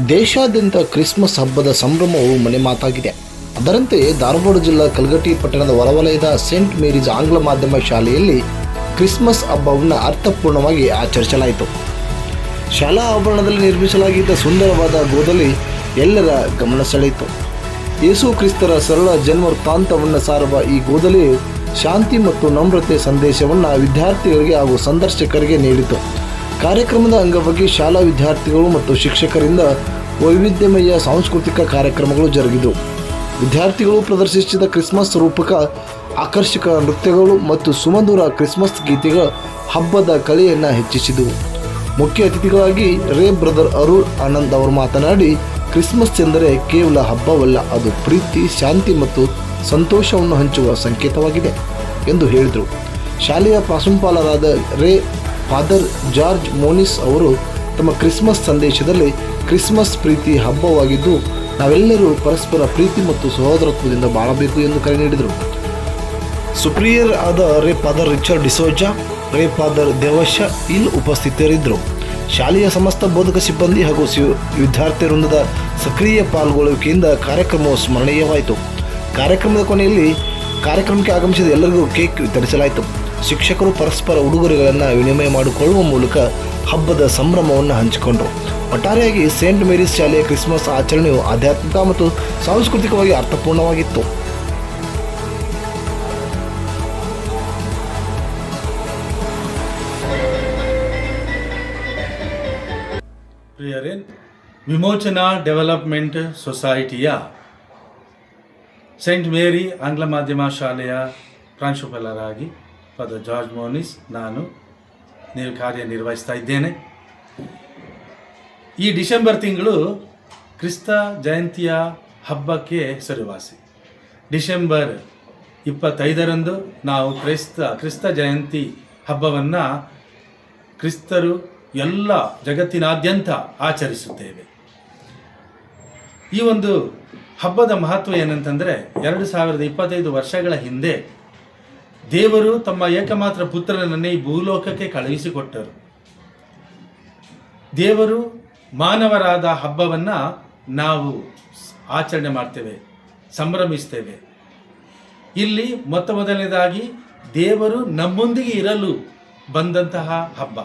ದೇಶಾದ್ಯಂತ ಕ್ರಿಸ್ಮಸ್ ಹಬ್ಬದ ಸಂಭ್ರಮವು ಮನೆ ಮಾತಾಗಿದೆ. ಅದರಂತೆ ಧಾರವಾಡ ಜಿಲ್ಲಾ ಕಲಘಟಗಿ ಪಟ್ಟಣದ ಹೊರವಲಯದ ಸೇಂಟ್ ಮೇರೀಸ್ ಆಂಗ್ಲ ಮಾಧ್ಯಮ ಶಾಲೆಯಲ್ಲಿ ಕ್ರಿಸ್ಮಸ್ ಹಬ್ಬವನ್ನು ಅರ್ಥಪೂರ್ಣವಾಗಿ ಆಚರಿಸಲಾಯಿತು. ಶಾಲಾ ಆವರಣದಲ್ಲಿ ನಿರ್ಮಿಸಲಾಗಿದ್ದ ಸುಂದರವಾದ ಗೋದಲಿ ಎಲ್ಲರ ಗಮನ ಸೆಳೆಯಿತು. ಯೇಸು ಕ್ರಿಸ್ತರ ಸರಳ ಜನ್ಮ ವೃತ್ತಾಂತವನ್ನು ಸಾರುವ ಈ ಗೋದಲಿಯು ಶಾಂತಿ ಮತ್ತು ನಮ್ರತೆ ಸಂದೇಶವನ್ನು ವಿದ್ಯಾರ್ಥಿಗಳಿಗೆ ಹಾಗೂ ಸಂದರ್ಶಕರಿಗೆ ನೀಡಿತು. ಕಾರ್ಯಕ್ರಮದ ಅಂಗವಾಗಿ ಶಾಲಾ ವಿದ್ಯಾರ್ಥಿಗಳು ಮತ್ತು ಶಿಕ್ಷಕರಿಂದ ವೈವಿಧ್ಯಮಯ ಸಾಂಸ್ಕೃತಿಕ ಕಾರ್ಯಕ್ರಮಗಳು ಜರುಗಿದವು. ವಿದ್ಯಾರ್ಥಿಗಳು ಪ್ರದರ್ಶಿಸಿದ ಕ್ರಿಸ್ಮಸ್ ರೂಪಕ ಆಕರ್ಷಕ ನೃತ್ಯಗಳು ಮತ್ತು ಸುಮಧುರ ಕ್ರಿಸ್ಮಸ್ ಗೀತೆಗಳ ಹಬ್ಬದ ಕಳೆಯನ್ನು ಹೆಚ್ಚಿಸಿದವು. ಮುಖ್ಯ ಅತಿಥಿಗಳಾಗಿ ಬ್ರದರ್ ಅರುಳ್ ಆನಂದ್ ಅವರು ಮಾತನಾಡಿ, ಕ್ರಿಸ್ಮಸ್ ಎಂದರೆ ಕೇವಲ ಹಬ್ಬವಲ್ಲ, ಅದು ಪ್ರೀತಿ, ಶಾಂತಿ ಮತ್ತು ಸಂತೋಷವನ್ನು ಹಂಚುವ ಸಂಕೇತವಾಗಿದೆ ಎಂದು ಹೇಳಿದರು. ಶಾಲೆಯ ಪ್ರಾಂಶುಪಾಲರಾದ ಫಾದರ್ ಜಾರ್ಜ್ ಮೋನಿಸ್ ಅವರು ತಮ್ಮ ಕ್ರಿಸ್ಮಸ್ ಸಂದೇಶದಲ್ಲಿ ಕ್ರಿಸ್ಮಸ್ ಪ್ರೀತಿ ಹಬ್ಬವಾಗಿದ್ದು ನಾವೆಲ್ಲರೂ ಪರಸ್ಪರ ಪ್ರೀತಿ ಮತ್ತು ಸಹೋದರತ್ವದಿಂದ ಬಾಳಬೇಕು ಎಂದು ಕರೆ ನೀಡಿದರು. ಸುಪ್ರಿಯರ್ ಆದ ಫಾದರ್ ರಿಚರ್ಡ್ ಡಿಸೋಜಾ, ಫಾದರ್ ದೇವಶ ಇಲ್ಲಿ ಉಪಸ್ಥಿತರಿದ್ದರು. ಶಾಲೆಯ ಸಮಸ್ತ ಬೋಧಕ ಸಿಬ್ಬಂದಿ ಹಾಗೂ ವಿದ್ಯಾರ್ಥಿ ವೃಂದದ ಸಕ್ರಿಯ ಪಾಲ್ಗೊಳ್ಳುವಿಕೆಯಿಂದ ಕಾರ್ಯಕ್ರಮವು ಸ್ಮರಣೀಯವಾಯಿತು. ಕಾರ್ಯಕ್ರಮದ ಕೊನೆಯಲ್ಲಿ ಕಾರ್ಯಕ್ರಮಕ್ಕೆ ಆಗಮಿಸಿದ ಎಲ್ಲರಿಗೂ ಕೇಕ್ ವಿತರಿಸಲಾಯಿತು. ಶಿಕ್ಷಕರು ಪರಸ್ಪರ ಉಡುಗೊರೆಗಳನ್ನು ವಿನಿಮಯ ಮಾಡಿಕೊಳ್ಳುವ ಮೂಲಕ ಹಬ್ಬದ ಸಂಭ್ರಮವನ್ನು ಹಂಚಿಕೊಂಡರು. ಒಟ್ಟಾರೆಯಾಗಿ ಸೇಂಟ್ ಮೇರೀಸ್ ಶಾಲೆಯ ಕ್ರಿಸ್ಮಸ್ ಆಚರಣೆಯು ಆಧ್ಯಾತ್ಮಿಕ ಮತ್ತು ಸಾಂಸ್ಕೃತಿಕವಾಗಿ ಅರ್ಥಪೂರ್ಣವಾಗಿತ್ತು. ಪ್ರಿಯರೇ, ವಿಮೋಚನಾ ಡೆವಲಪ್ಮೆಂಟ್ ಸೊಸೈಟಿಯ ಸೈಂಟ್ ಮೇರಿ ಆಂಗ್ಲ ಮಾಧ್ಯಮ ಶಾಲೆಯ ಪ್ರಾಂಶುಪಾಲರಾಗಿ ಫಾದರ್ ಜಾರ್ಜ್ ಮೋನಿಸ್ ನಾನು ಕಾರ್ಯನಿರ್ವಹಿಸ್ತಾ ಇದ್ದೇನೆ. ಈ ಡಿಸೆಂಬರ್ ತಿಂಗಳು ಕ್ರಿಸ್ತ ಜಯಂತಿಯ ಹಬ್ಬಕ್ಕೆ ಹೆಸರುವಾಸಿ. ಡಿಸೆಂಬರ್ 25ರಂದು ನಾವು ಕ್ರಿಸ್ತ ಜಯಂತಿ ಹಬ್ಬವನ್ನು ಕ್ರಿಸ್ತರು ಎಲ್ಲ ಜಗತ್ತಿನಾದ್ಯಂತ ಆಚರಿಸುತ್ತೇವೆ. ಈ ಒಂದು ಹಬ್ಬದ ಮಹತ್ವ ಏನಂತಂದರೆ, 2025 ವರ್ಷಗಳ ಹಿಂದೆ ದೇವರು ತಮ್ಮ ಏಕಮಾತ್ರ ಪುತ್ರನನ್ನೇ ಈ ಭೂಲೋಕಕ್ಕೆ ಕಳುಹಿಸಿಕೊಟ್ಟರು. ದೇವರು ಮಾನವರಾದ ಹಬ್ಬವನ್ನು ನಾವು ಆಚರಣೆ ಮಾಡ್ತೇವೆ, ಸಂಭ್ರಮಿಸ್ತೇವೆ. ಇಲ್ಲಿ ಮೊದಲನೇದಾಗಿ ದೇವರು ನಮ್ಮೊಂದಿಗೆ ಇರಲು ಬಂದಂತಹ ಹಬ್ಬ,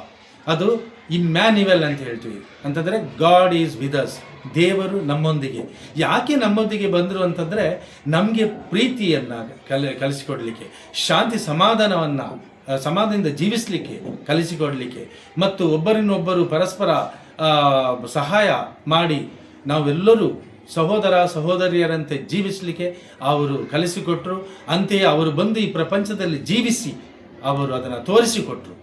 ಅದು ಇಮ್ಯಾನ್ಯುವೆಲ್ ಅಂತ ಹೇಳ್ತೀವಿ. ಅಂತಂದರೆ ಗಾಡ್ ಈಸ್ ವಿತ್ ಅಸ್, ದೇವರು ನಮ್ಮೊಂದಿಗೆ. ಯಾಕೆ ನಮ್ಮೊಂದಿಗೆ ಬಂದರು ಅಂತಂದರೆ, ನಮಗೆ ಪ್ರೀತಿಯನ್ನು ಕಲಿಸಿಕೊಡಲಿಕ್ಕೆ, ಶಾಂತಿ ಸಮಾಧಾನದಿಂದ ಜೀವಿಸಲಿಕ್ಕೆ ಕಲಿಸಿಕೊಡಲಿಕ್ಕೆ, ಮತ್ತು ಒಬ್ಬರಿನೊಬ್ಬರು ಪರಸ್ಪರ ಸಹಾಯ ಮಾಡಿ ನಾವೆಲ್ಲರೂ ಸಹೋದರ ಸಹೋದರಿಯರಂತೆ ಜೀವಿಸಲಿಕ್ಕೆ ಅವರು ಕಲಿಸಿಕೊಟ್ರು. ಅಂತೆಯೇ ಅವರು ಬಂದು ಈ ಪ್ರಪಂಚದಲ್ಲಿ ಜೀವಿಸಿ ಅವರು ಅದನ್ನು ತೋರಿಸಿಕೊಟ್ರು.